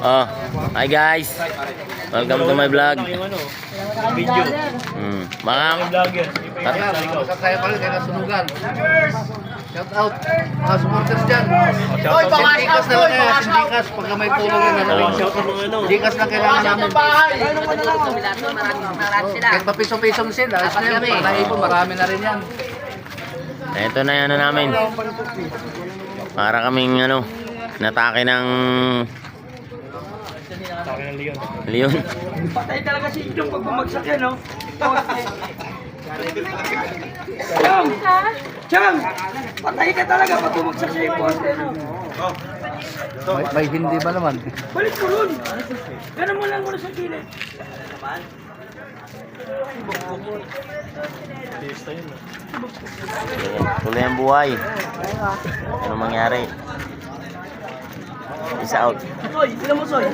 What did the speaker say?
Oh, hi guys. Welcome to my vlog. Video. Mga Vlogger. Kaya pala, kaya nasunugan. Shout out, mga supporters dyan. Oy, Sindikas na lang kaya, sindikas. Pagka may tulong yun, Shout out mga ano. sindikas na kailangan namin. Sila. Kahit papiso-pisong sila, marami na rin yan. ito na yan namin. Para kaming natake ng Taka ng Leon. leon. Patay talaga si Idong pag bumagsak yan, no? Chang! Chang! Patay ka talaga pag bumagsak siya yung poste, no? May hindi ba naman? Balik ko ron! Ganun mo lang muna sa gilid. Fiesta yun. Tuloy ang buhay. Ano mangyari? Peace out. Soy, sila mo, Soy.